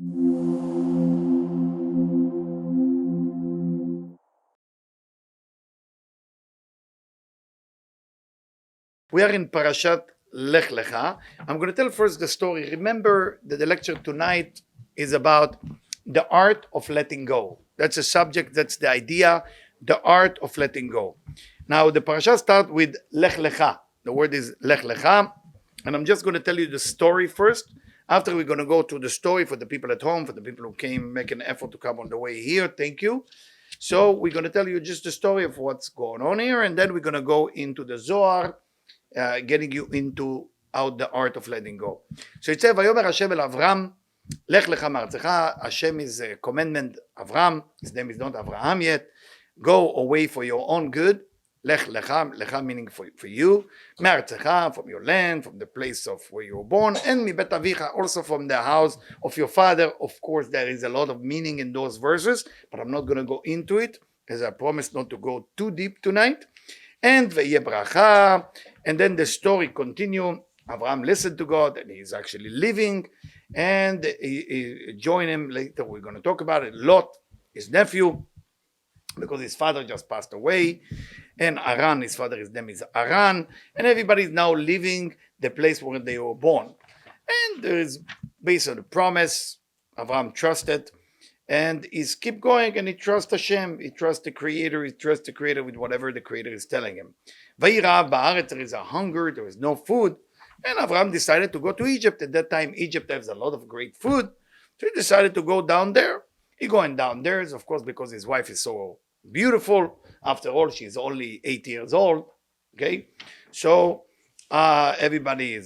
We are in parashat Lech Lecha. I'm going to tell first the story. Remember that the lecture tonight is about the art of letting go. That's a subject, that's the idea, the art of letting go. Now the parasha starts with Lech Lecha. The word is Lech-Lecha. And I'm just going to tell you the story first. After we're going to go to the story for the people at home, for the people who came, make an effort to come on the way here. Thank you. So we're going to tell you just the story of what's going on here. And then we're going to go into the Zohar, getting you into out the art of letting go. So it says, Vayomer Hashem el Abram, Lech-Lecha ma'artzecha. Hashem is a commandment, Abram. His name is not Abraham yet. Go away for your own good. Lech-Lecha, Lecha meaning for you. Ma'artzecha, from your land, from the place of where you were born. And mi bet avicha, also from the house of your father. Of course, there is a lot of meaning in those verses, but I'm not going to go into it, as I promised not to go too deep tonight. And ve'yeh bracha, and then the story continue. Abraham listened to God, and he's actually living, and he joined him. Later we're going to talk about it. Lot, his nephew, because his father just passed away, and Haran, his name is Haran, and everybody is now leaving the place where they were born. And there is, based on the promise, Abraham trusted, and he's keep going, and he trusts Hashem, he trusts the Creator, with whatever the Creator is telling him. Vayirav ba'aretz, there is a hunger, there is no food, and Abraham decided to go to Egypt. At that time, Egypt has a lot of great food, so he decided to go down there. He going down there, of course, because his wife is so beautiful. After all, she's only 8 years old, okay? So everybody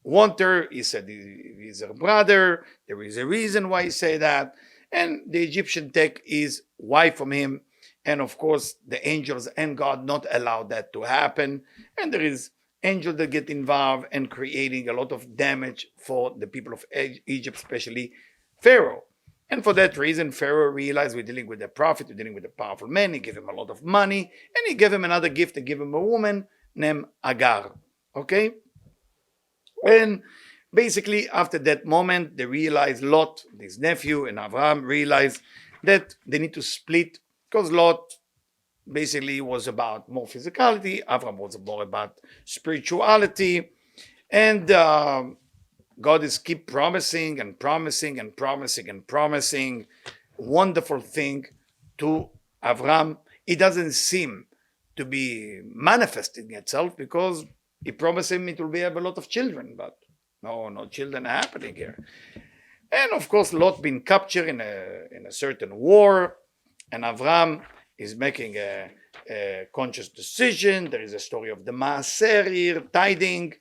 want her. He said he's her brother. There is a reason why he say that. And the Egyptian take his wife from him. And of course, the angels and God not allow that to happen. And there is angels that get involved and creating a lot of damage for the people of Egypt, especially Pharaoh. And for that reason, Pharaoh realized we're dealing with a prophet, we're dealing with a powerful man. He gave him a lot of money, and he gave him another gift. He gave him a woman named Hagar. Okay? And basically, after that moment, they realized, Lot, his nephew, and Abram realized that they need to split, because Lot basically was about more physicality, Abram was more about spirituality, and God is keep promising and promising and promising and promising wonderful thing to Abram. It doesn't seem to be manifesting itself, because he promised him it will be have a lot of children, but no children are happening here. And of course, Lot been captured in a certain war, and Abram is making a conscious decision. There is a story of the Maaser here, tithing,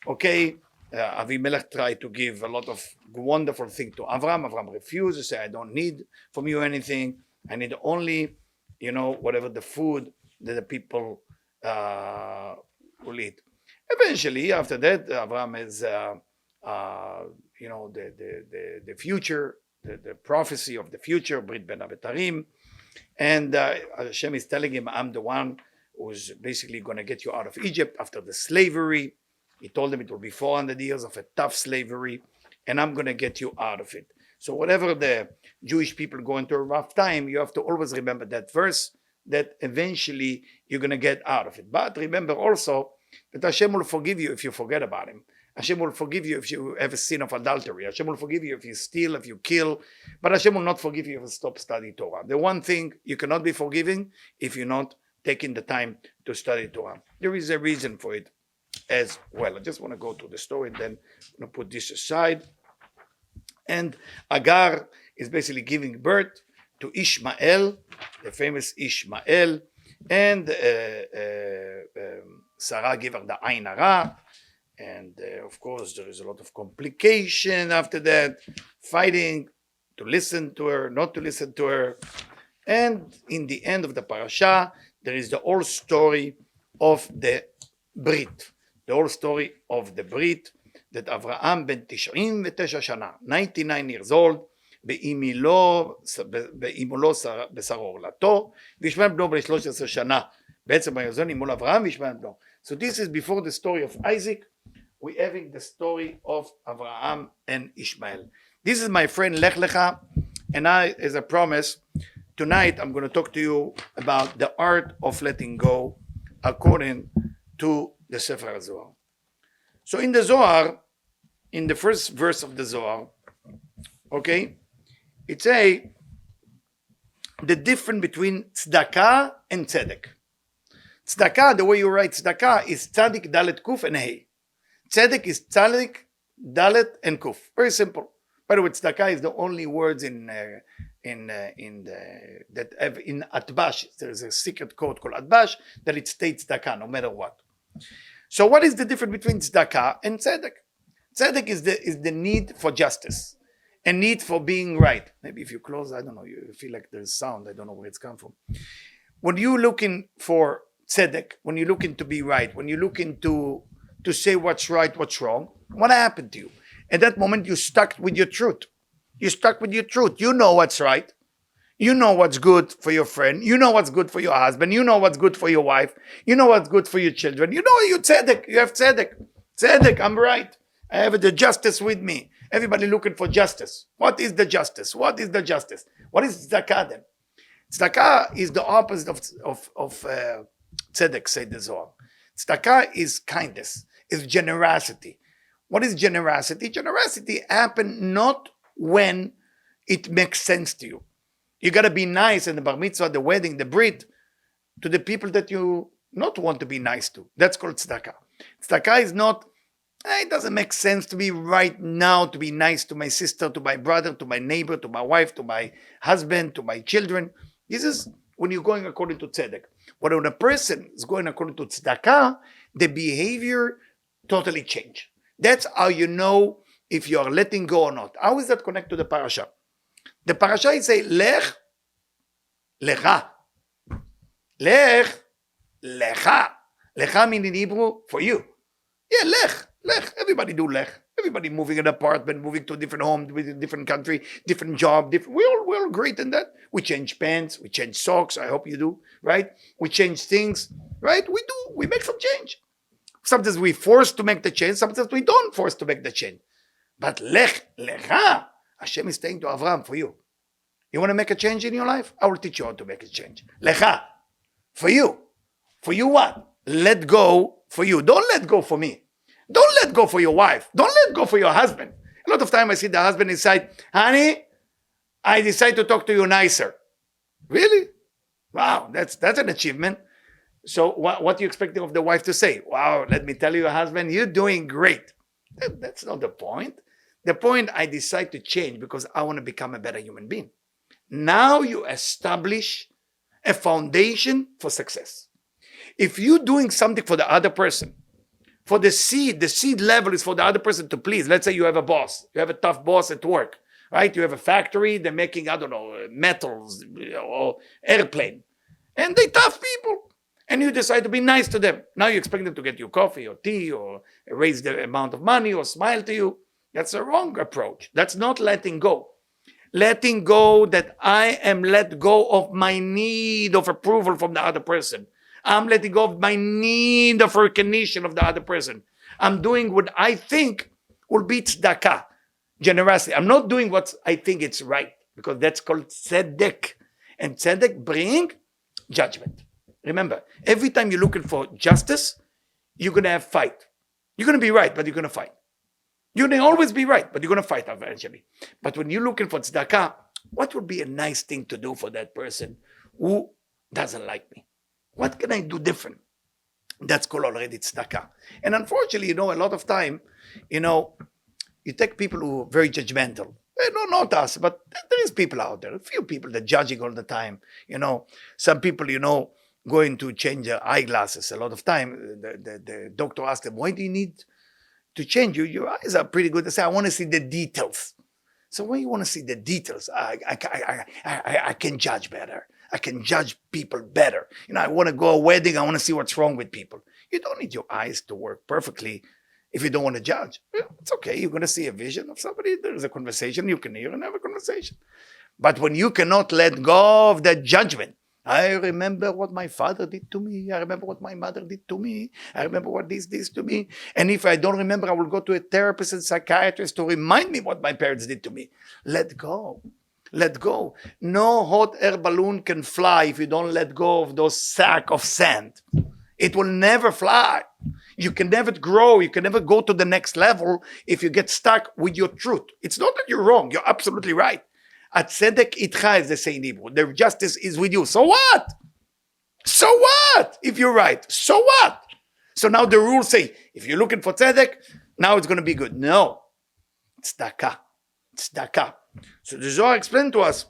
okay? Avimelech tried to give a lot of wonderful things to Avram. Avram refused. He said, I don't need from you anything. I need only, whatever the food that the people will eat. Eventually, after that, Avram is, the future, the prophecy of the future, Brit ben Abetarim. And Hashem is telling him, I'm the one who's basically going to get you out of Egypt after the slavery. He told them it will be 400 years of a tough slavery, and I'm going to get you out of it. So whatever the Jewish people go into a rough time, you have to always remember that verse, that eventually you're going to get out of it. But remember also that Hashem will forgive you if you forget about him. Hashem will forgive you if you have a sin of adultery. Hashem will forgive you if you steal, if you kill. But Hashem will not forgive you if you stop studying Torah. The one thing you cannot be forgiven if you're not taking the time to study Torah. There is a reason for it as well. I just want to go to the story, and then I'm going to put this aside. And Hagar is basically giving birth to Ishmael, the famous Ishmael, and Sarai gave her the Ain Hara, and of course there is a lot of complication after that, fighting to listen to her, not to listen to her. And in the end of the parasha, there is the whole story of the brit. The whole story of the brit, that Avraham ben 99 shana, 99 years old, באימו לו בשרו עורלתו, וישמעאל בנו בן 13 שנה. בעצם היוזן עם מול אברהם וישמעאל בנו. So this is before the story of Isaac. We're having the story of Abraham and Ishmael. This is my friend Lech Lecha, and I, as a promise, tonight I'm going to talk to you about the art of letting go according to the Sefer Torah. So in the Zohar, in the first verse of the Zohar, okay, it says the difference between tzedakah and tzedek. Tzedakah, the way you write tzedakah, is tzadik, dalet, kuf, and hey. Tzedek is tzadik, dalet, and kuf. Very simple. By the way, tzedakah is the only words in Atbash. There is a secret code called Atbash that it states tzedakah no matter what. So what is the difference between tzedakah and tzedek? Tzedek is the need for justice, a need for being right. Maybe if you close, I don't know, you feel like there's sound. I don't know where it's come from. When you're looking for tzedek, when you're looking to be right, when you're looking to say what's right, what's wrong, what happened to you? At that moment, you're stuck with your truth. You're stuck with your truth. You know what's right. You know what's good for your friend. You know what's good for your husband. You know what's good for your wife. You know what's good for your children. You know you're tzedek. You have tzedek. Tzedek, I'm right. I have the justice with me. Everybody looking for justice. What is the justice? What is the justice? What is tzedakah then? Tzedakah is the opposite of tzedek, say the Zohar. Tzedakah is kindness, is generosity. What is generosity? Generosity happens not when it makes sense to you. You got to be nice in the bar mitzvah, the wedding, the brit, to the people that you not want to be nice to. That's called tzedakah. Tzedakah is not, it doesn't make sense to me right now to be nice to my sister, to my brother, to my neighbor, to my wife, to my husband, to my children. This is when you're going according to tzedek. But when a person is going according to tzedakah, the behavior totally change. That's how you know if you are letting go or not. How is that connected to the parashah? The parashah is say Lech-Lekha. Lech-Lekha. Lekha means in Hebrew for you. Yeah, Lech. Everybody do Lech. Everybody moving an apartment, moving to a different home, with a different country, different job. We're all great in that. We change pants, we change socks. I hope you do, right? We change things, right? We do. We make some change. Sometimes we force to make the change. Sometimes we don't force to make the change. But Lech-Lekha, Hashem is saying to Abram, for you. You want to make a change in your life? I will teach you how to make a change. Lecha, for you. For you what? Let go for you. Don't let go for me. Don't let go for your wife. Don't let go for your husband. A lot of time I see the husband inside, honey, I decide to talk to you nicer. Really? Wow, that's an achievement. So what are you expecting of the wife to say? Wow, let me tell you, husband, you're doing great. That's not the point. The point, I decide to change because I want to become a better human being. Now you establish a foundation for success. If you're doing something for the other person, for the seed level is for the other person to please. Let's say you have a boss. You have a tough boss at work, right? You have a factory. They're making, I don't know, metals or airplane. And they're tough people. And you decide to be nice to them. Now you expect them to get you coffee or tea or raise the amount of money or smile to you. That's a wrong approach. That's not letting go. Letting go that I am let go of my need of approval from the other person. I'm letting go of my need of recognition of the other person. I'm doing what I think will be tzedakah, generosity. I'm not doing what I think it's right because that's called tzedek. And tzedek bring judgment. Remember, every time you're looking for justice, you're going to have fight. You're going to be right, but you're going to fight. You're going to always be right, but you're going to fight eventually. But when you're looking for tzedakah, what would be a nice thing to do for that person who doesn't like me? What can I do different? That's called already tzedakah. And unfortunately, a lot of time, you take people who are very judgmental. No, not us, but there is people out there. A few people that are judging all the time. Some people, going to change their eyeglasses a lot of time. The doctor asked them, why do you need to change? Your eyes are pretty good. They say, I want to see the details. So when you want to see the details, I can judge better. I can judge people better. I want to go to a wedding. I want to see what's wrong with people. You don't need your eyes to work perfectly if you don't want to judge. It's okay. You're going to see a vision of somebody. There's a conversation you can hear and have a conversation. But when you cannot let go of that judgment, I remember what my father did to me. I remember what my mother did to me. I remember what this did to me. And if I don't remember, I will go to a therapist and psychiatrist to remind me what my parents did to me. Let go. Let go. No hot air balloon can fly if you don't let go of those sack of sand. It will never fly. You can never grow. You can never go to the next level if you get stuck with your truth. It's not that you're wrong. You're absolutely right. Atzedek itcha, as they say in Hebrew. The justice is with you. So what? So what? If you're right. So what? So now the rules say, if you're looking for tzedek, now it's going to be good. No. It's tzedakah. It's tzedakah. So the Zohar explained to us,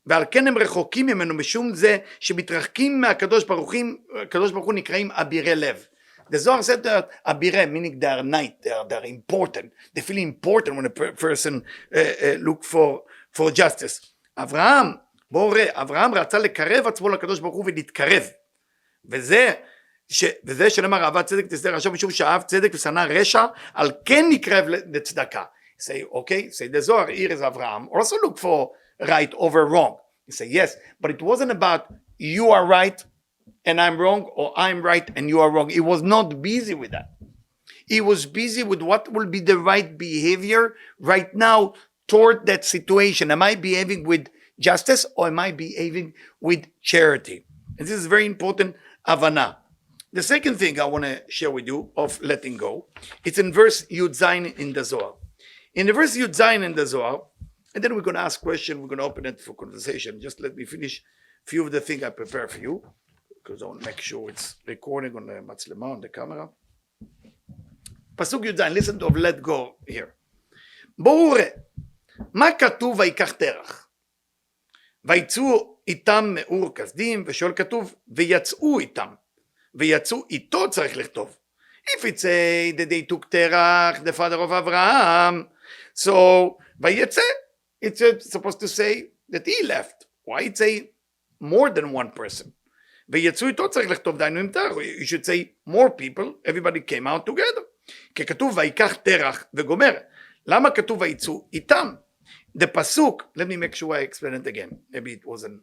ועל כן הם רחוקים ממנו משום זה שמתרחקים מהקדוש ברוך הוא נקראים אבירי לב. The Zohar said that abireh, meaning they are night, they are important. They feel important when a person look for justice. אברהם רצה לקרב עצמו לקדוש ברוך הוא ולהתקרב. וזה שנאמר אהבת צדק תשדה רשע משום שאהב צדק ושנא רשע, על כן נקרב לצדקה. Say, okay, say the Zohar here is Abraham. Also look for right over wrong. You say, yes, but it wasn't about you are right and I'm wrong, or I'm right and you are wrong. He was not busy with that. He was busy with what will be the right behavior right now toward that situation. Am I behaving with justice or am I behaving with charity? And this is very important, Havana. The second thing I want to share with you of letting go, it's in verse Yud Zayin in the Zohar. In the verse Yud Zayin in the Zohar, and then we're going to ask questions, we're going to open it for conversation. Just let me finish a few of the things I prepared for you, because I want to make sure it's recording on the matzlema, on the camera. Pasuk Yud Zayin, listen to let go here. בואו ראה, מה כתוב ויקח תרח? ויצאו איתם מאור כסדים, ושואל כתוב, ויצאו איתם. ויצאו איתו צריך לכתוב. If it say that they took Terach, the father of Abraham, so Vayetze, it's supposed to say that he left. Why it say more than one person? ויצאו איתו צריך לכתוב דיינו עם תרח. You should say more people, everybody came out together. כי כתוב ויקח תרח וגומר. למה כתוב ויצאו איתם? The pasuk, let me make sure I explain it again. Maybe it wasn't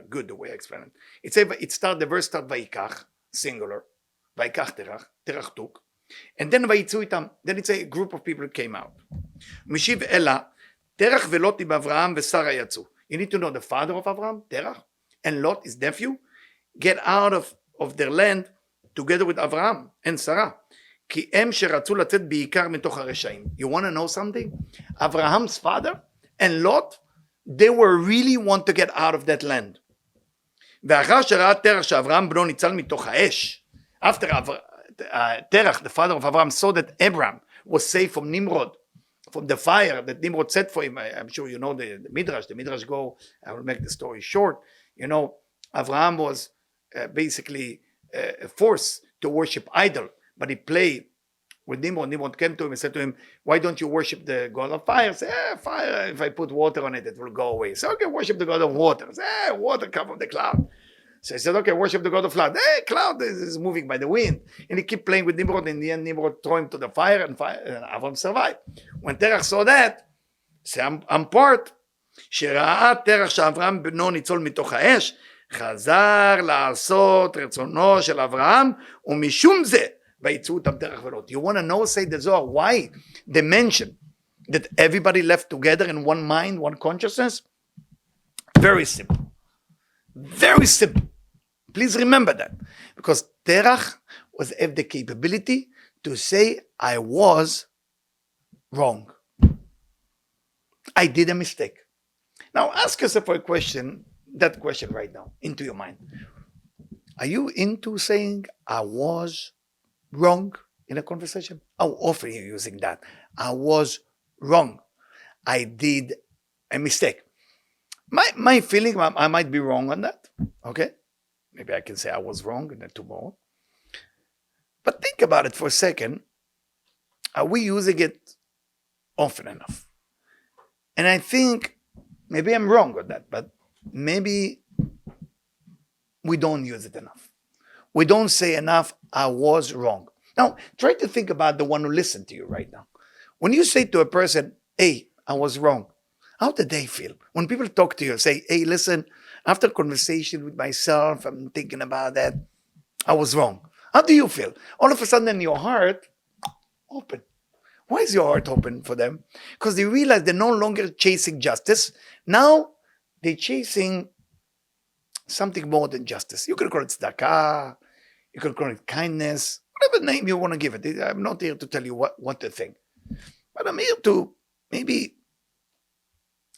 good the way I explained it. The verse start ויקח, singular. ויקח תרח, תרח took. And then ויצאו איתם. Then it's a group of people came out. משיב אלה, תרח ולוט עם אברהם ושרה יצאו. You need to know the father of Abram, Terach, and Lot, his nephew, get out of their land together with Abraham and Sarah. כי הם שרצו לצאת בעיקר מתוך הרשעים. You want to know something? Abraham's father and Lot, they were really want to get out of that land. ואחר שראה תרח שאברהם בנו ניצל מתוך האש, after Terach, the father of Abraham, saw that Abram was safe from Nimrod, from the fire that Nimrod set for him. I'm sure you know the Midrash. The Midrash go, I will make the story short. Abraham was basically forced to worship idol, but he played with Nimrod. Nimrod came to him and said to him, why don't you worship the god of fire? Say, fire, if I put water on it, it will go away. So, okay, worship the god of water. Say, water come from the cloud. So he said, okay, worship the god of flood. Hey, cloud is moving by the wind. And he kept playing with Nimrod. In the end, Nimrod threw him to the fire, and Avram survived. When Terach saw that, say, I'm part. שראה תרח שאברהם בנו ניצול מתוך האש, חזר לעשות רצונו של אברהם, ומשום זה, ויצאו אותם תרח ולוט. You want to know, say the Zohar, why they mention that everybody left together in one mind, one consciousness? Very simple. Very simple. Please remember that. Because Terach was have the capability to say, I was wrong. I did a mistake. Now ask yourself a question, that question right now, into your mind. Are you into saying, I was wrong in a conversation? How often are you using that? I was wrong. I did a mistake. My feeling, I might be wrong on that. Okay? Maybe I can say I was wrong and then tomorrow. But think about it for a second. Are we using it often enough? And I think maybe I'm wrong on that, but maybe we don't use it enough. We don't say enough, I was wrong. Now, try to think about the one who listened to you right now. When you say to a person, hey, I was wrong. How did they feel? When people talk to you, say, hey, listen, after conversation with myself, I'm thinking about that. I was wrong. How do you feel? All of a sudden in your heart, open. Why is your heart open for them? Because they realize they're no longer chasing justice. Now they're chasing something more than justice. You can call it tzedakah, you can call it kindness, whatever name you want to give it. I'm not here to tell you what to think. But I'm here to maybe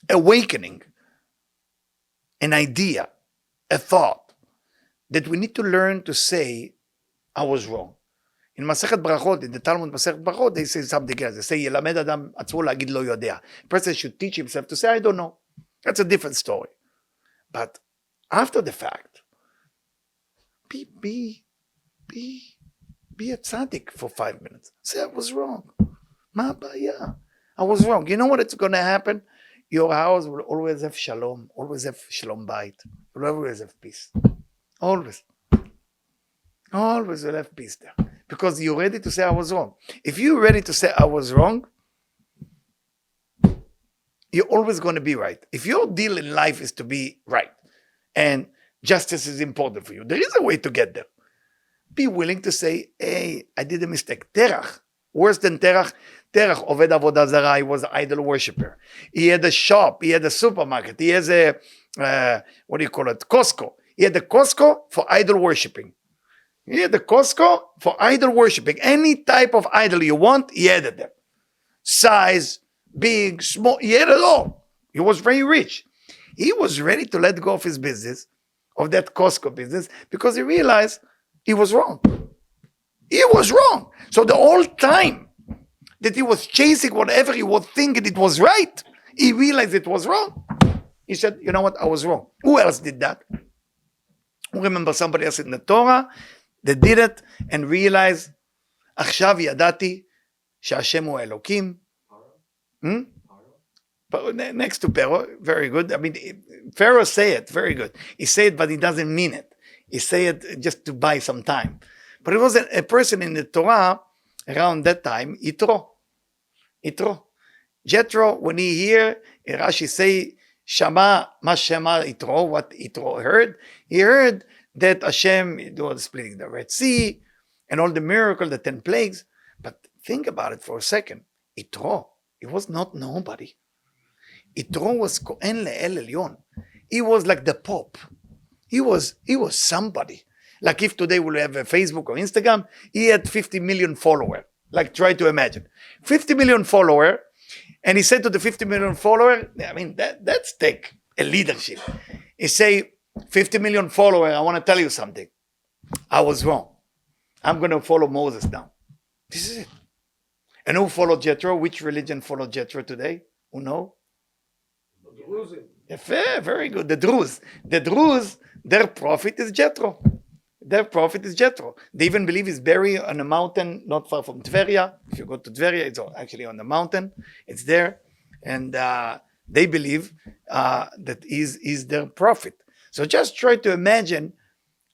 awakening an idea, a thought, that we need to learn to say, I was wrong. In Masechet Brachot, in the Talmud Masechet Brachot, they say something else. They say, Yelamed Adam atzmo lagid lo yodea. A person should teach himself to say, I don't know. That's a different story. But after the fact, be a tzaddik for 5 minutes. Say, I was wrong. Ma baya. I was wrong. You know what it's going to happen? Your house will always have shalom, always have shalom bayit, will always have peace. Always. Always will have peace there. Because you're ready to say I was wrong. If you're ready to say I was wrong, you're always going to be right. If your deal in life is to be right, and justice is important for you, there is a way to get there. Be willing to say, hey, I did a mistake. Terach, worse than Terach. Terach, Oved Avodah Zarah, he was an idol worshiper. He had a shop, he had a supermarket, he has a, what do you call it, Costco. He had a Costco for idol worshipping. He had a Costco for idol worshipping. Any type of idol you want, he had it there. Size, big, small, he had it all. He was very rich. He was ready to let go of his business, of that Costco business, because he realized he was wrong. He was wrong. So the whole time that he was chasing whatever he was thinking it was right, he realized it was wrong. He said, you know what, I was wrong. Who else did that? Who remember somebody else in the Torah that did it and realized, עכשיו ידעתי שהשם הוא אלוקים. Next to Pharaoh, very good. I mean, Pharaoh say it, very good. He say it, but he doesn't mean it. He say it just to buy some time. But it was a person in the Torah around that time, Yitro. Jethro, when he hear, Rashi say, Shama, ma Shema Yitro, what Yitro heard? He heard that Hashem was splitting the Red Sea and all the miracles, the 10 plagues. But think about it for a second. Yitro, he was not nobody. Yitro was Kohen Le'el Elyon. He was like the Pope. He was somebody. Like if today we'll have a Facebook or Instagram, he had 50 million followers. Like try to imagine. 50 million followers. And he said to the 50 million followers, I mean, that's take a leadership. He say, 50 million followers, I want to tell you something. I was wrong. I'm going to follow Moses now. This is it. And who followed Jethro? Which religion followed Jethro today? Who know? The Druze. Yeah, very good. The Druze. The Druze, their prophet is Jethro. Their prophet is Jethro. They even believe he's buried on a mountain not far from Tveria. If you go to Tveria, it's actually on the mountain. It's there. And they believe that he's their prophet. So just try to imagine,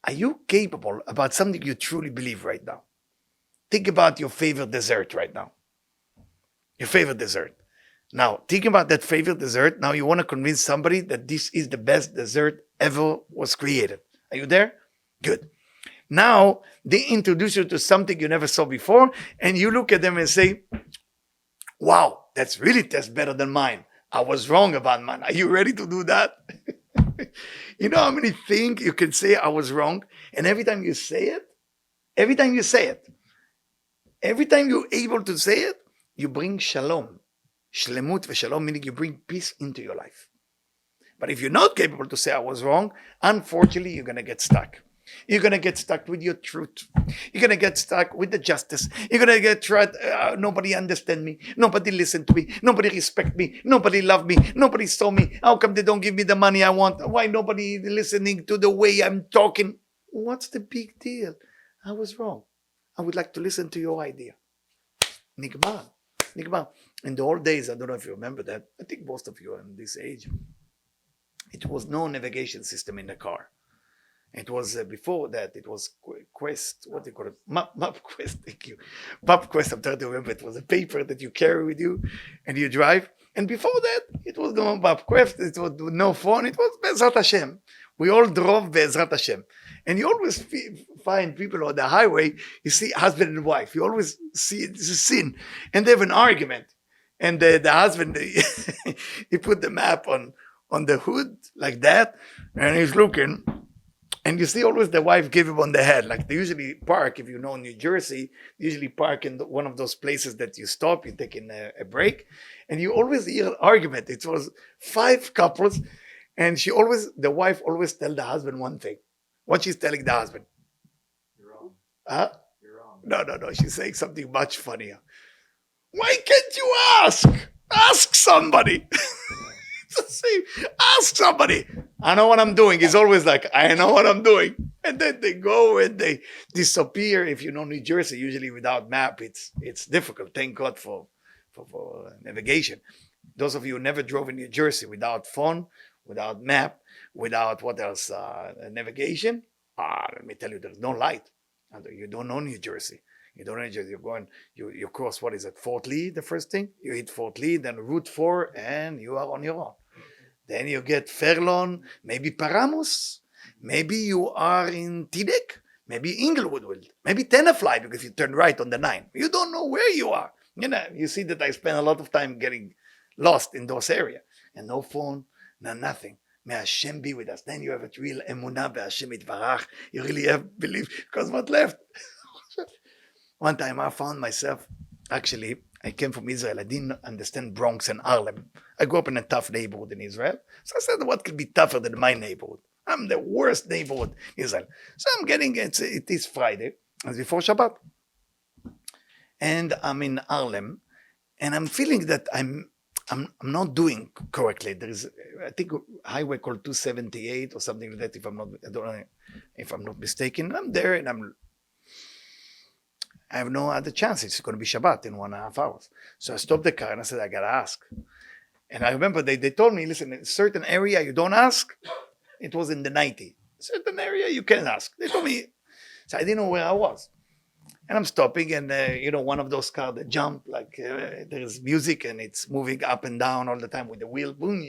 are you capable about something you truly believe right now? Think about your favorite dessert right now. Your favorite dessert. Now, think about that favorite dessert. Now you want to convince somebody that this is the best dessert ever was created. Are you there? Good. Now, they introduce you to something you never saw before, and you look at them and say, wow, that's really tastes better than mine. I was wrong about mine. Are you ready to do that? You know how many things you can say I was wrong? And every time you say it, every time you're able to say it, you bring shalom. Shlemut v'shalom, meaning you bring peace into your life. But if you're not capable to say I was wrong, unfortunately, you're going to get stuck. You're going to get stuck with your truth. You're going to get stuck with the justice. You're going to get tried. Nobody understand me. Nobody listen to me. Nobody respect me. Nobody love me. Nobody saw me. How come they don't give me the money I want? Why nobody listening to the way I'm talking? What's the big deal? I was wrong. I would like to listen to your idea. Nigmar. In the old days, I don't know if you remember that. I think most of you are in this age. It was no navigation system in the car. It was before that, it was Quest, what do you call it? Map Quest, thank you. Map Quest, I'm trying to remember. It was a paper that you carry with you and you drive. And before that, it was no mapquest, it was no phone, it was Be'ezrat Hashem. We all drove Be'ezrat Hashem. And you always find people on the highway, you see husband and wife. You always see it's a sin. And they have an argument. And the husband, he put the map on the hood like that, and he's looking. And you see always the wife give him on the head. Like they usually park, if you know New Jersey, they usually park in one of those places that you stop, you take in a break. And you always hear an argument. It was 5 couples. And the wife always tell the husband one thing. What she's telling the husband? You're wrong. Huh? You're wrong. No. She's saying something much funnier. Why can't you ask? Ask somebody. Ask somebody. I know what I'm doing. He's always like, I know what I'm doing. And then they go and they disappear. If you know New Jersey, usually without map, it's difficult. Thank God for navigation. Those of you who never drove in New Jersey without phone, without map, without what else, navigation, let me tell you, there's no light. And you don't know New Jersey. You don't know New Jersey. You're going, you cross, what is it, Fort Lee, the first thing? You hit Fort Lee, then Route 4, and you are on your own. Then you get Fairlawn, maybe Paramus, maybe you are in Teaneck, maybe Inglewood, maybe Tenafly, because you turn right on the 9. You don't know where you are. You know, you see that I spend a lot of time getting lost in those areas. And no phone, no nothing. May Hashem be with us. Then you have a real emunah be'Hashem itvarach. You really have belief, because what left? One time I found myself, actually, I came from Israel. I didn't understand Bronx and Harlem. I grew up in a tough neighborhood in Israel. So I said, what could be tougher than my neighborhood? I'm the worst neighborhood in Israel. So I'm getting, it is Friday, it's before Shabbat. And I'm in Harlem, and I'm feeling that I'm not doing correctly. There is, I think, a highway called 278 or something like that, if I'm not mistaken. I'm there, and I have no other chance. It's going to be Shabbat in 1.5 hours. So I stopped the car and I said, I got to ask. And I remember they told me, listen, in a certain area you don't ask. It was in the 90. Certain area you can ask. They told me. So I didn't know where I was. And I'm stopping, and one of those cars that jump, like there's music and it's moving up and down all the time with the wheel. Boom,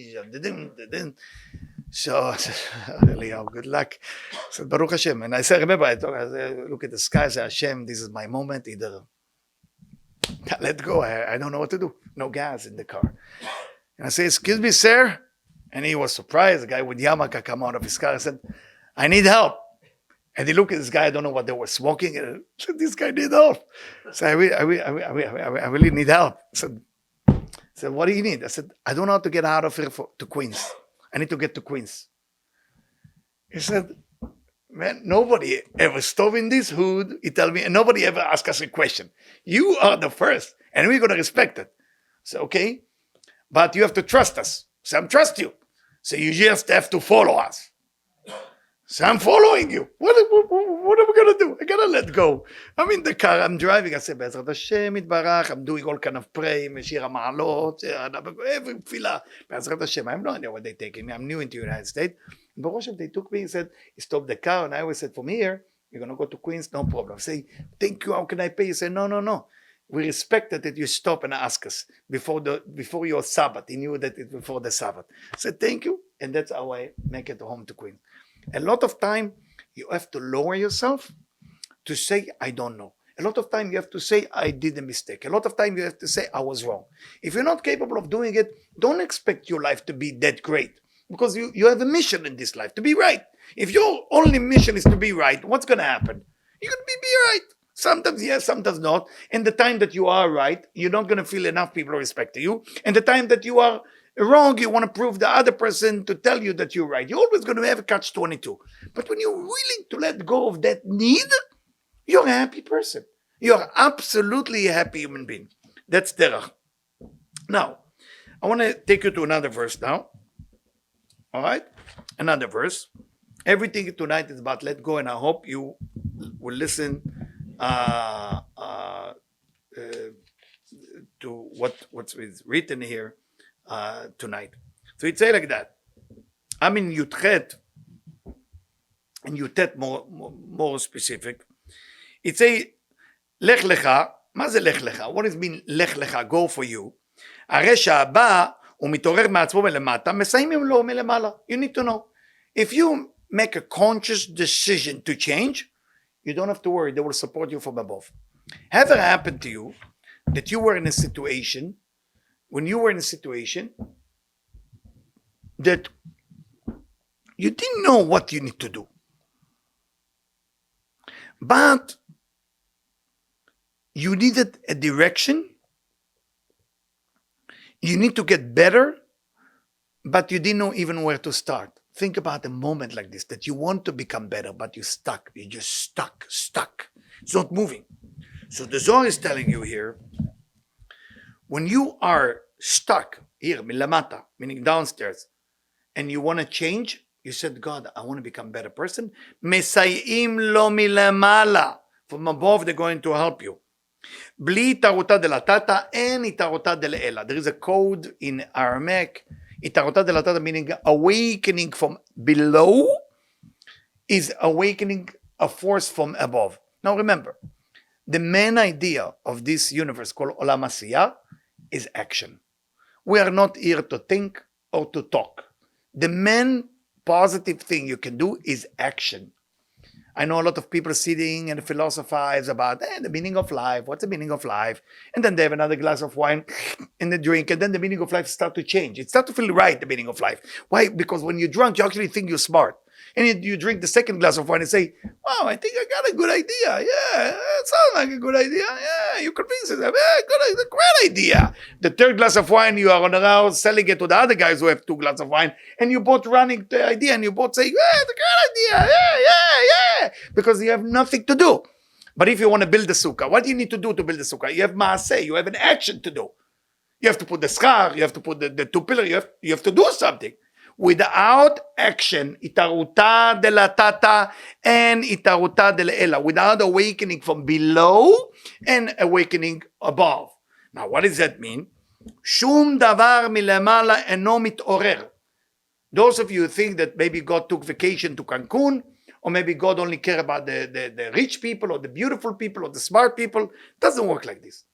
so I said, Eliyahu, good luck. I said, Baruch Hashem. And I said, remember, I look at the sky, I said, Hashem, this is my moment. Either let go, I don't know what to do. No gas in the car. And I said, excuse me, sir. And he was surprised. The guy with yarmulke come out of his car. I said, I need help. And he looked at this guy, I don't know what they were smoking. And I said, this guy need help. So I really need help. I said, what do you need? I said, I don't know how to get out of here to Queens. I need to get to Queens. He said, man, nobody ever stopped in this hood. He told me, and nobody ever asked us a question. You are the first, and we're going to respect it. So, okay, but you have to trust us. So I'm trust you. So you just have to follow us. So I'm following you. What are we going to do? I got to let go. I'm in the car. I'm driving. I say, Be'ezrat Hashem itbarach. I'm doing all kind of praying. Shir HaMa'alot. Every tefillah. Be'ezrat Hashem. I have no idea what they're taking me. I'm new into the United States. And Baruch Hashem, they took me and said, stop the car. And I always said, from here, you're going to go to Queens. No problem. I say, thank you. How can I pay? He said, no. We respected that you stop and ask us before your Sabbath. He knew that it before the Sabbath. I said, thank you. And that's how I make it home to Queens. A lot of time, you have to lower yourself to say, I don't know. A lot of time, you have to say, I did a mistake. A lot of time, you have to say, I was wrong. If you're not capable of doing it, don't expect your life to be that great. Because you have a mission in this life, to be right. If your only mission is to be right, what's going to happen? You're going to be right. Sometimes yes, sometimes not. And the time that you are right, you're not going to feel enough people respect you. And the time that you are wrong, you want to prove the other person to tell you that you're right. You're always going to have a catch-22. But when you're willing to let go of that need, you're a happy person. You're absolutely a happy human being. That's Terach. Now, I want to take you to another verse now. All right? Another verse. Everything tonight is about let go, and I hope you will listen to what's written here tonight. So it say like that. I'm in Yutchet, and Yutet more specific. It say Lech Lecha. מה זה Lech-Lekha? What does it mean Lech-Lekha? Go for you. הרי שהבא הוא מתעורר מעצמו מלמטה, מסיימים לו מלמעלה. You need to know. If you make a conscious decision to change, you don't have to worry, they will support you from above. Ever happened to you that you were in a situation, when you were in a situation that you didn't know what you need to do, but you needed a direction, you need to get better, but you didn't know even where to start. Think about a moment like this, that you want to become better, but you're stuck. You're just stuck. It's not moving. So the Zohar is telling you here, when you are stuck here, milamata, meaning downstairs, and you want to change, you said, God, I want to become a better person. Mesayim lo milamala. From above, they're going to help you. Bli tarota de la tata and itarota de la ela. There is a code in Aramaic. Itarota de la tata, meaning awakening from below, is awakening a force from above. Now remember, the main idea of this universe called Olam Asiyah is action. We are not here to think or to talk. The main positive thing you can do is action. I know a lot of people sitting and philosophize about the meaning of life. What's the meaning of life? And then they have another glass of wine and they drink, and then the meaning of life starts to change. It starts to feel right, the meaning of life. Why? Because when you're drunk, you actually think you're smart. And you drink the second glass of wine and say, wow, I think I got a good idea. Yeah, it sounds like a good idea. Yeah, you convince yourself. Yeah, good, a great idea. The third glass of wine, you are on around selling it to the other guys who have 2 glasses of wine, and you both running the idea, and you both say, yeah, it's a great idea. Yeah. Because you have nothing to do. But if you want to build the sukkah, what do you need to do to build the sukkah? You have maaseh, you have an action to do. You have to put the schar, you have to put the 2 pillars, you have to do something. Without action, itaruta de la tata and itaruta de la ela, without awakening from below and awakening above. Now, what does that mean? Shum davar milamala eno mitorer. Those of you who think that maybe God took vacation to Cancun, or maybe God only care about the rich people or the beautiful people or the smart people, it doesn't work like this.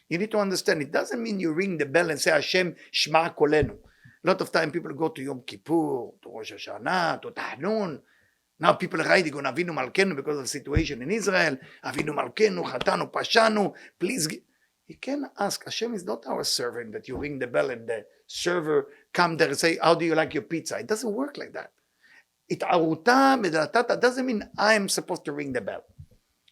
You need to understand, it doesn't mean you ring the bell and say, Hashem, Shema Kolenu. A lot of time people go to Yom Kippur, to Rosh Hashanah, to Tahnun. Now people are writing on Avinu Malkenu because of the situation in Israel. Avinu Malkenu, Chatanu, Pashanu. Please, you can ask. Hashem is not our servant that you ring the bell and the server come there and say, how do you like your pizza? It doesn't work like that. Itaruta medatata doesn't mean I'm supposed to ring the bell.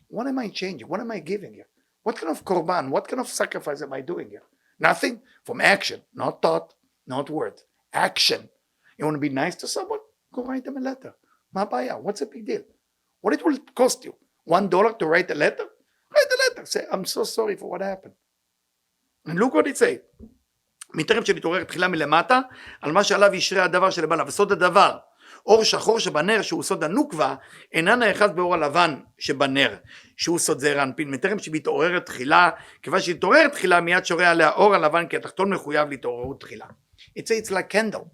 What am I changing? What am I giving here? What kind of korban, what kind of sacrifice am I doing here? Nothing from action, not thought, not word. Action. You want to be nice to someone? Go write them a letter. Ma baya, what's the big deal? What it will cost you? $1 to write a letter? Write a letter. Say, I'm so sorry for what happened. And look what it says. מתרם שמתעורר תחילה מלמטה, על מה שעליו ישרה הדבר שלמעלה, וסוד הדבר, אור שחור שבנר, שהוא סוד הנוקבה, אינן האחד באור הלבן שבנר, שהוא סוד זעיר האנפין. מתרם שמתעוררת תחילה, כיוון שהתעוררת תחילה, מיד שורה עליה אור הלבן, כי התחתון מחויב להתעוררות תחילה. It's like candle.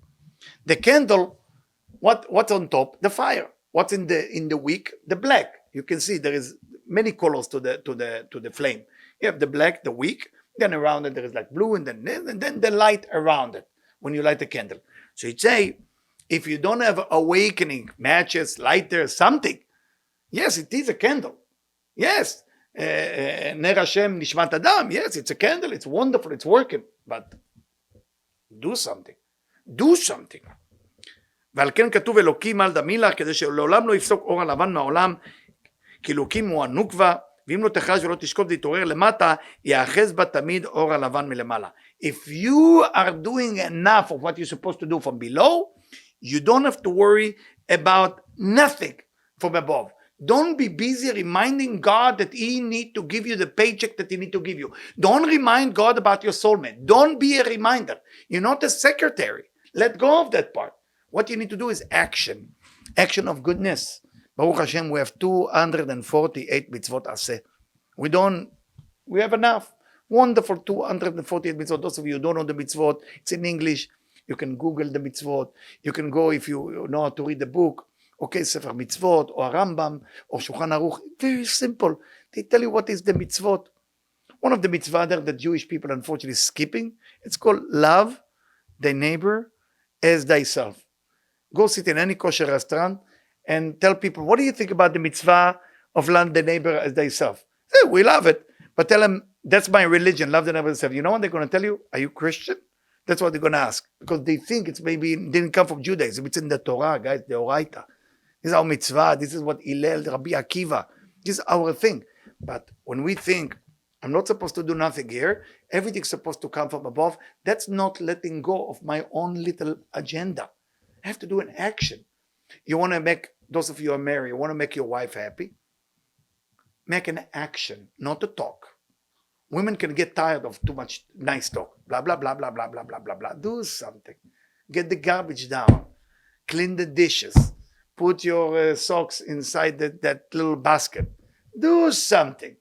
The candle, what's on top? The fire. What's in the wick? The black. You can see there is many colors to the flame. You have the black, the wick, then around it there is like blue, and then the light around it when you light a candle. So you say, if you don't have awakening, matches, lighter, something, yes, it is a candle. Yes, Ner Hashem Nishmat Adam. Yes, it's a candle. It's wonderful. It's working. But do something. Do something. ועל כן כתוב אלוקים על דמילה, כדי שלעולם לא יפסוק אור הלבן מהעולם, כי אלוקים הוא הנוקבה, ואם לא תחרש ולא תשקוט להתעורר למטה, יאחז בה תמיד אור הלבן מלמעלה. If you are doing enough of what you're supposed to do from below, you don't have to worry about nothing from above. Don't be busy reminding God that He needs to give you the paycheck that He needs to give you. Don't remind God about your soulmate. Don't be a reminder. You're not a secretary. Let go of that part. What you need to do is action. Action of goodness. Baruch Hashem, we have 248 mitzvot aseh. We have enough. Wonderful 248 mitzvot. Those of you who don't know the mitzvot, it's in English. You can Google the mitzvot. You can go, if you know how to read the book, okay, Sefer Mitzvot, or Rambam, or Shulchan Aruch. Very simple. They tell you what is the mitzvot. One of the mitzvah there that Jewish people unfortunately is skipping, it's called love thy neighbor as thyself. Go sit in any kosher restaurant and tell people, what do you think about the mitzvah of love the neighbor as thyself? Say, we love it. But tell them, that's my religion, love the neighbor as thyself. You know what they're going to tell you? Are you Christian? That's what they're going to ask. Because they think it didn't come from Judaism. It's in the Torah, guys, the Oraita. This is our mitzvah. This is what Hillel, Rabbi Akiva. This is our thing. But when we think, I'm not supposed to do nothing here, everything's supposed to come from above, that's not letting go of my own little agenda. I have to do an action. You want to make, those of you who are married, you want to make your wife happy? Make an action, not a talk. Women can get tired of too much nice talk. Blah, blah, blah, blah, blah, blah, blah, blah, blah. Do something. Get the garbage down. Clean the dishes. Put your socks inside that little basket. Do something.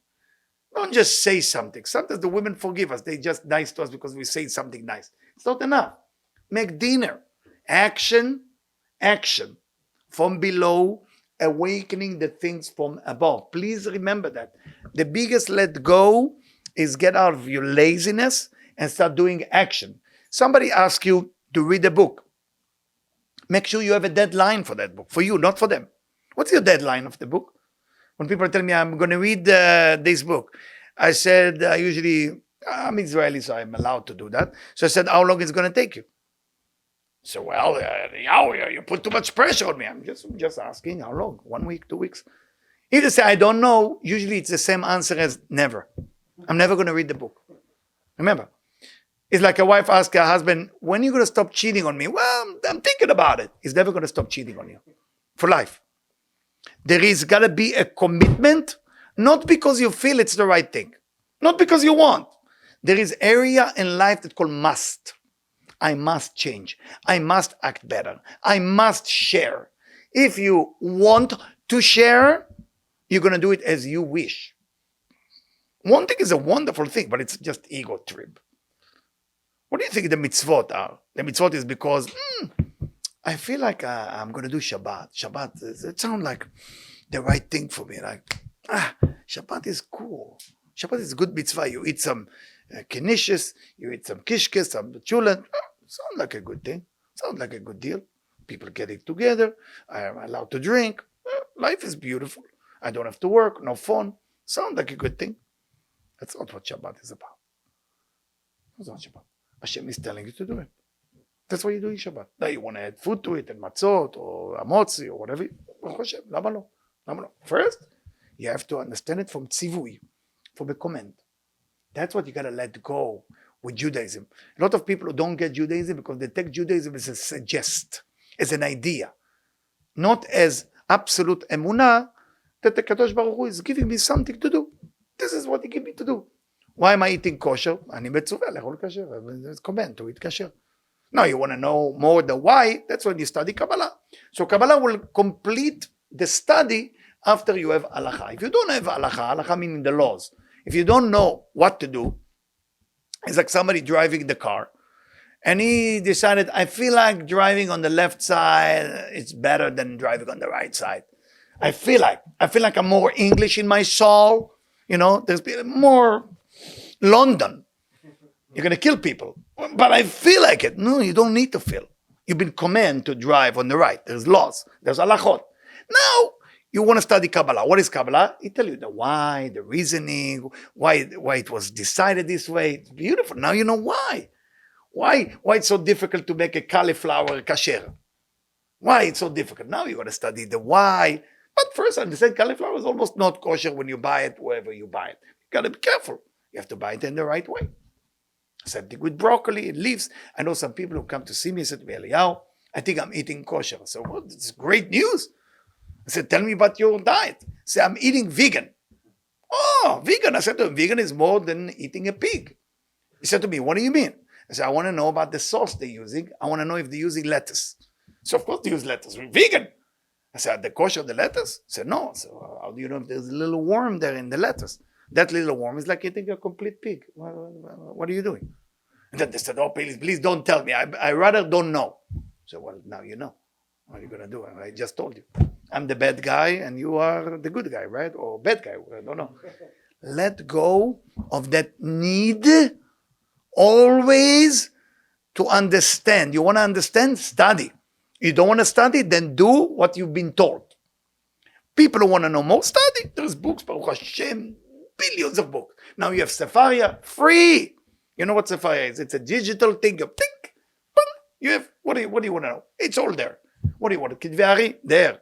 Don't just say something. Sometimes the women forgive us. They just nice to us because we say something nice. It's not enough. Make dinner. Action. Action. From below, awakening the things from above. Please remember that. The biggest let go is get out of your laziness and start doing action. Somebody asks you to read a book. Make sure you have a deadline for that book. For you, not for them. What's your deadline of the book? When people tell me, I'm going to read this book, I said, usually, I'm Israeli, so I'm allowed to do that. So I said, how long is it going to take you? So, well, you put too much pressure on me. I'm just asking, how long? 1 week, 2 weeks? If they say, I don't know, usually it's the same answer as never. I'm never going to read the book. Remember, it's like a wife asks her husband, when are you going to stop cheating on me? Well, I'm thinking about it. He's never going to stop cheating on you for life. There is got to be a commitment, not because you feel it's the right thing, not because you want. There is area in life that's called must. I must change. I must act better. I must share. If you want to share, you're going to do it as you wish. Wanting is a wonderful thing, but it's just ego trip. What do you think the mitzvot are? The mitzvot is because I feel like I'm going to do Shabbat. Shabbat, it sounds like the right thing for me. Like, Shabbat is cool. Shabbat is a good mitzvah. You eat some knishes, you eat some kishkes, some chulent. Sounds like a good thing. Sounds like a good deal. People getting together. I am allowed to drink. Life is beautiful. I don't have to work, no phone. Sounds like a good thing. That's not what Shabbat is about. That's not Shabbat. Hashem is telling you to do it. That's what you do in Shabbat. Now you want to add food to it, and matzot, or amotzi, or whatever. Hashem, lama lo? Lama lo? First, you have to understand it from tzivui, from a command. That's what you got to let go with Judaism. A lot of people who don't get Judaism because they take Judaism as a suggest, as an idea, not as absolute emunah that the Kadosh Baruch Hu is giving me something to do. This is what he gave me to do. Why am I eating kosher? Ani metzuvah lechol kasher. It's command to eat kasher. Now you want to know more the why, that's when you study Kabbalah. So Kabbalah will complete the study after you have halakha. If you don't have halakha meaning the laws. If you don't know what to do, it's like somebody driving the car and he decided, I feel like driving on the left side, it's better than driving on the right side. I feel like I'm more English in my soul. You know, there's more London. You're going to kill people. But I feel like it. No, you don't need to feel. You've been commanded to drive on the right. There's laws. There's halachot. Now, you want to study Kabbalah. What is Kabbalah? It tells you the why, the reasoning, why it was decided this way. It's beautiful. Now you know why. Why it's so difficult to make a cauliflower kasher? Why it's so difficult? Now you got to study the why. But first, understand cauliflower is almost not kosher when you buy it, wherever you buy it. You got to be careful. You have to buy it in the right way. Same thing with broccoli and leaves. I know some people who come to see me and say to me, Eliyahu, I think I'm eating kosher. I said, well, it's great news. I said, tell me about your diet. I said, I'm eating vegan. Oh, vegan. I said to him, vegan is more than eating a pig. He said to me, what do you mean? I said, I want to know about the sauce they're using. I want to know if they're using lettuce. So of course they use lettuce. We're vegan. I said, the kosher of the lettuce? I said, no. So how do you know if there's a little worm there in the lettuce? That little worm is like eating a complete pig. What are you doing? And then they said, oh, please don't tell me. I rather don't know. So, well, now you know. What are you going to do? I just told you. I'm the bad guy and you are the good guy, right? Or bad guy. I don't know. Let go of that need always to understand. You want to understand? Study. You don't want to study? Then do what you've been told. People who want to know more, study. There's books, Baruch Hashem, billions of books. Now you have Sefaria, free. You know what Sefaria is? It's a digital thing. You think, boom, you have, what do you want to know? It's all there. What do you want? Kitvari, there.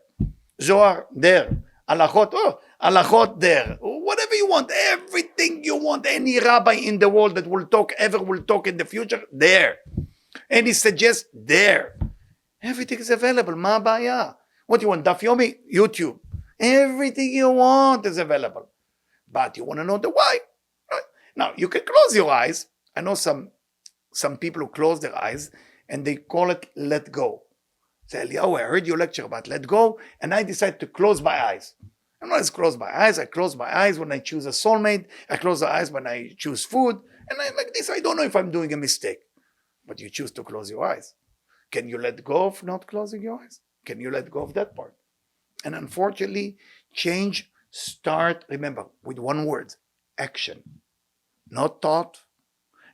Zohar, there. Alachot, there. Whatever you want, everything you want, any rabbi in the world that will talk, ever will talk in the future, there. Any suggest, there. Everything is available. Ma baya. What you want? Daf Yomi? YouTube. Everything you want is available. But you want to know the why. Right? Now, you can close your eyes. I know some people who close their eyes and they call it let go. Say, Eliyahu, I heard your lecture about let go, and I decided to close my eyes. I'm not just close my eyes. I close my eyes when I choose a soulmate. I close my eyes when I choose food. And like this, I don't know if I'm doing a mistake. But you choose to close your eyes. Can you let go of not closing your eyes? Can you let go of that part? And unfortunately, change start, remember, with one word, action. Not thought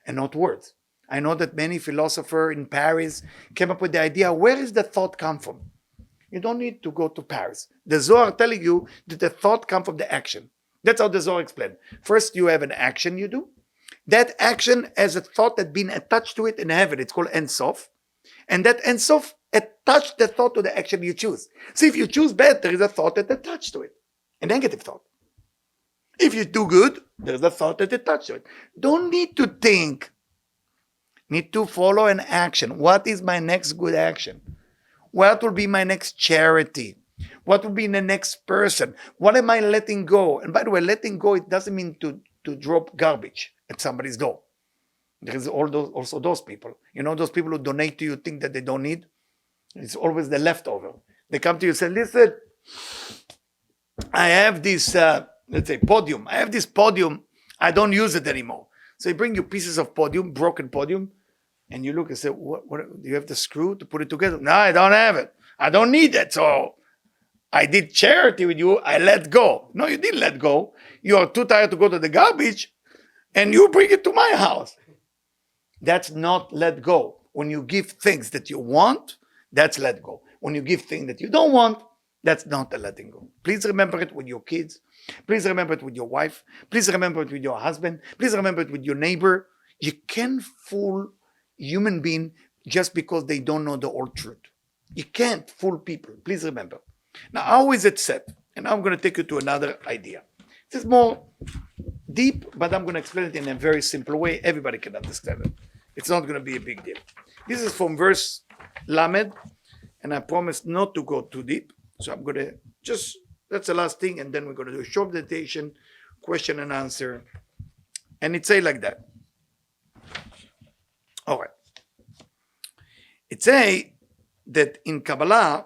and not words. I know that many philosophers in Paris came up with the idea, where is the thought come from? You don't need to go to Paris. The Zohar telling you that the thought comes from the action. That's how the Zohar explained. First, you have an action you do. That action has a thought that's been attached to it in heaven. It's called Ein Sof. And that Ein Sof attached the thought to the action you choose. So if you choose bad, there is a thought that attached to it. A negative thought. If you do good, there's a thought that attached to it. Don't need to think. Need to follow an action. What is my next good action? What will be my next charity? What will be the next person? What am I letting go? And by the way, letting go, it doesn't mean to drop garbage at somebody's door. There is also those people. You know those people who donate to you think that they don't need? It's always the leftover. They come to you and say, listen, I have this, let's say, podium. I have this podium. I don't use it anymore. So they bring you pieces of podium, broken podium, and you look and say, what, do you have the screw to put it together? No, I don't have it. I don't need it. So I did charity with you. I let go. No, you didn't let go. You are too tired to go to the garbage, and you bring it to my house. That's not let go. When you give things that you want, that's let go. When you give things that you don't want, that's not a letting go. Please remember it with your kids. Please remember it with your wife. Please remember it with your husband. Please remember it with your neighbor. You can't fool human being just because they don't know the whole truth. You can't fool people. Please remember. Now, how is it set? And now I'm going to take you to another idea. This is more deep, but I'm going to explain it in a very simple way. Everybody can understand it. It's not going to be a big deal. This is from verse Lamed, and I promise not to go too deep. So I'm going to just, that's the last thing, and then we're going to do a short meditation, question and answer. And it say like that. All right. It say that in Kabbalah,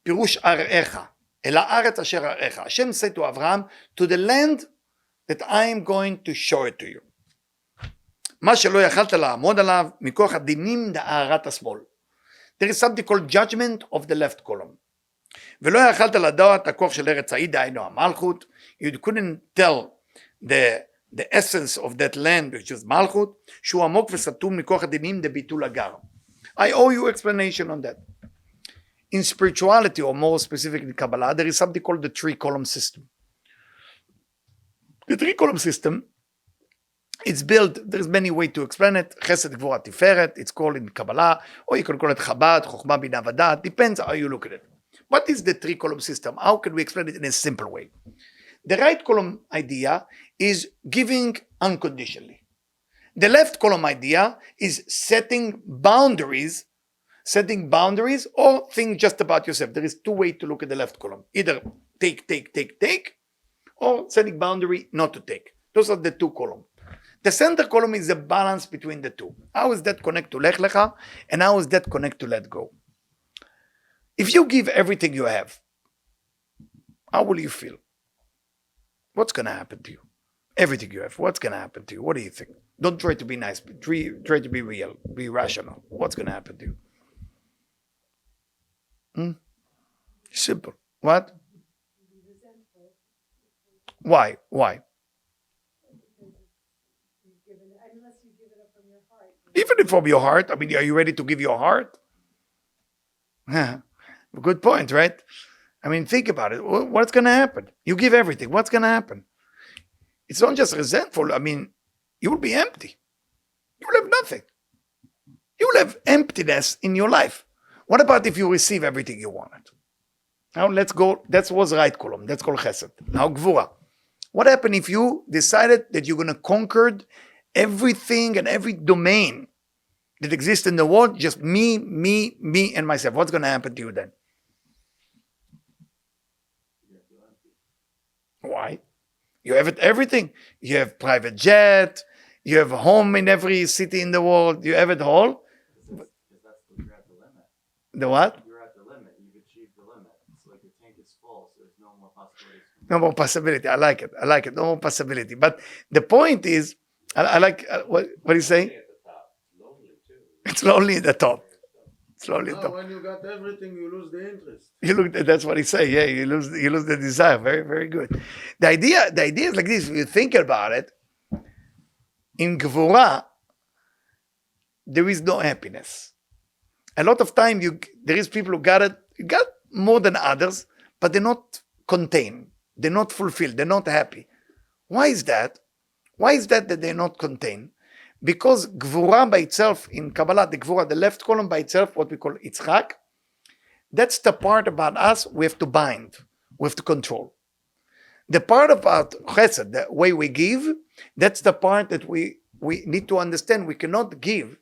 Pirush Arecha, El haaretz asher arecha. Hashem said to Abram, to the land that I am going to show it to you. מה שלא יכלת לעמוד עליו, מכוח הדינים דהרת השמאל. There is something called judgment of the left column. ולא יכלת לדעת הכוח של ארץ העי, דהיינו המלכות. You couldn't tell the essence of that land, which is מלכות, שהוא עמוק וסתום מכוח הדינים דביטול הגר. I owe you explanation on that. In spirituality, or more specifically in Kabbalah, there is something called the three-column system. The three-column system, it's built, there's many ways to explain it. Chesed, Gvura, Tiferet, it's called in Kabbalah, or you can call it Chabad, Chokhmah, Binah, Vadat, depends how you look at it. What is the three-column system? How can we explain it in a simple way? The right column idea is giving unconditionally. The left column idea is setting boundaries or think just about yourself. There is two ways to look at the left column. Either take, or setting boundary not to take. Those are the two columns. The center column is the balance between the two. How is that connect to Lech-Lecha, and how is that connect to let go? If you give everything you have, how will you feel? What's going to happen to you? Everything you have, what's going to happen to you? What do you think? Don't try to be nice, but try to be real, be rational. What's going to happen to you? Simple. What? Why? Even from your heart. I mean, are you ready to give your heart? Good point, right? I mean, think about it. What's going to happen? You give everything. What's going to happen? It's not just resentful. I mean, you will be empty. You will have nothing. You will have emptiness in your life. What about if you receive everything you wanted? Now let's go. That was right column. That's called chesed. Now gvura. What happened if you decided that you're going to conquer everything and every domain that exists in the world, just me, and myself? What's going to happen to you then? Why? You have everything. You have private jet. You have a home in every city in the world. You have it all. You're at the limit. The what? You're at the limit. You've achieved the limit. It's like the tank is full, so there's no more possibilities. No more possibility. I like it. No more possibility. But the point is, I like what do you say? At the top. Lonely too. It's lonely at the top. It's lonely at the Now, top. when you got everything, you lose the interest. You look. That's what he say. Yeah, you lose the desire. Very, very good. The idea is like this. If you think about it, in Gvura, there is no happiness. A lot of time, there is people who got more than others, but they're not contained. They're not fulfilled. They're not happy. Why is that? Why is that they're not contained? Because Gvura by itself, in Kabbalah, the Gvura, the left column by itself, what we call Yitzchak, that's the part about us we have to bind, we have to control. The part about Chesed, the way we give, that's the part that we need to understand. We cannot give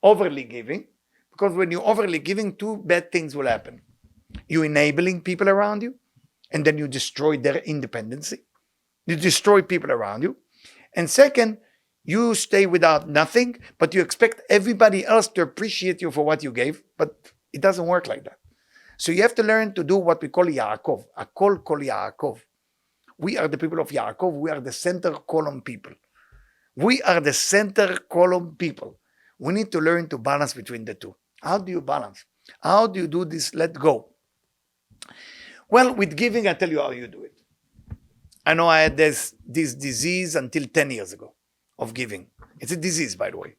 overly giving, because when you're overly giving, two bad things will happen. You're enabling people around you, and then you destroy their independency. You destroy people around you. And second, you stay without nothing, but you expect everybody else to appreciate you for what you gave, but it doesn't work like that. So you have to learn to do what we call Yaakov, Akol Kol Yaakov. We are the people of Yaakov. We are the center column people. We are the center column people. We need to learn to balance between the two. How do you balance? How do you do this? Let go. Well, with giving, I tell you how you do it. I know I had this disease until 10 years ago of giving. It's a disease, by the way.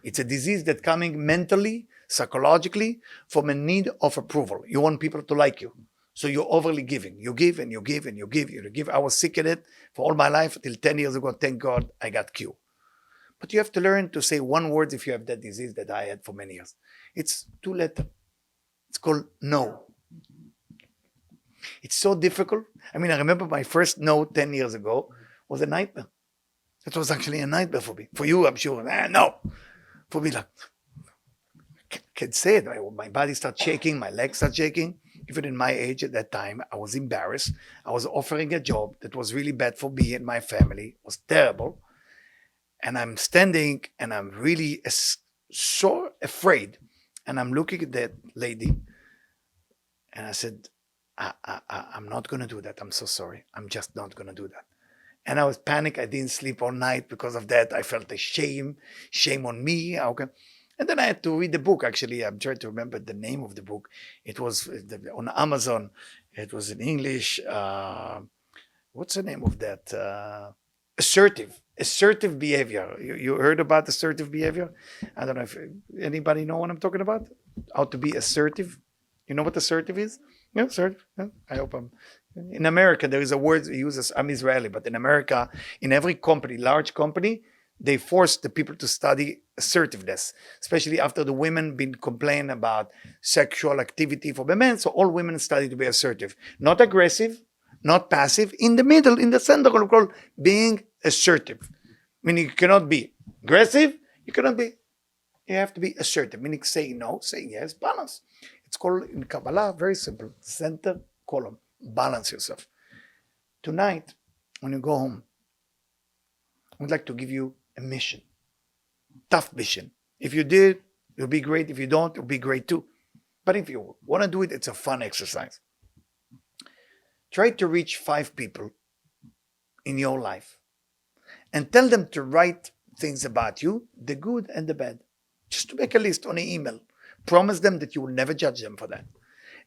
It's a disease that's coming mentally, psychologically, from a need of approval. You want people to like you. So you're overly giving. You give and you give and you give. You give. I was sick in it for all my life until 10 years ago. Thank God I got cured. But you have to learn to say one word if you have that disease that I had for many years. It's 2 letters. It's called no. It's so difficult. I mean, I remember my first no 10 years ago was a nightmare. It was actually a nightmare for me. For you, I'm sure, no. For me, like, I can't say it. My body starts shaking, my legs start shaking. Even in my age at that time, I was embarrassed. I was offering a job that was really bad for me and my family. It was terrible. And I'm standing and I'm really so afraid. And I'm looking at that lady and I said, I'm not going to do that. I'm so sorry. I'm just not going to do that. And I was panicked. I didn't sleep all night because of that. I felt a shame on me. Okay. And then I had to read the book. Actually, I'm trying to remember the name of the book. It was on Amazon. It was in English. What's the name of that? Assertive behavior. You heard about assertive behavior? I don't know if anybody know what I'm talking about. How to be assertive. You know what assertive is? Yeah, assertive. Yeah. I hope I'm. In America, there is a word uses. I'm Israeli, but in America, in every company, large company, they force the people to study assertiveness, especially after the women been complaining about sexual activity for the men. So all women study to be assertive, not aggressive, not passive. In the middle, in the center, we call being assertive. Meaning you cannot be aggressive. You have to be assertive. Meaning saying no, saying yes, balance. It's called in Kabbalah, very simple, center column. Balance yourself. Tonight, when you go home, I would like to give you a mission. Tough mission. If you did, it'll be great. If you don't, it'll be great too. But if you want to do it, it's a fun exercise. Try to reach 5 people in your life and tell them to write things about you, the good and the bad. Just to make a list on an email. Promise them that you will never judge them for that.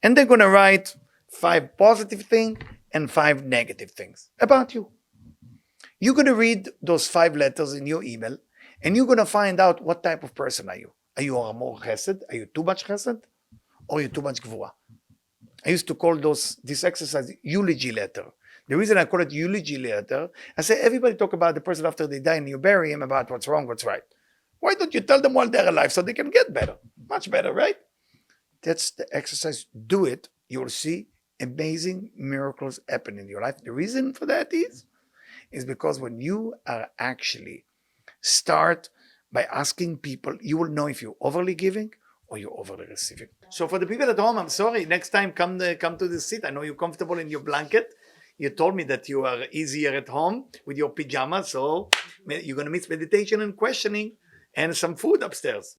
And they're going to write 5 positive things and 5 negative things about you. You're going to read those 5 letters in your email And you're going to find out what type of person are you. Are you a more chesed? Are you too much chesed? Or are you too much gvura? I used to call this exercise eulogy letter. The reason I call it eulogy letter, I say everybody talk about the person after they die and you bury him about what's wrong, what's right. Why don't you tell them while they're alive so they can get better? Much better, right? That's the exercise. Do it. You will see amazing miracles happen in your life. The reason for that is because when you are actually start by asking people, you will know if you're overly giving or you're overly receiving. So for the people at home, I'm sorry. Next time, come to the seat. I know you're comfortable in your blanket. You told me that you are easier at home with your pajamas, so you're going to miss meditation and questioning and some food upstairs.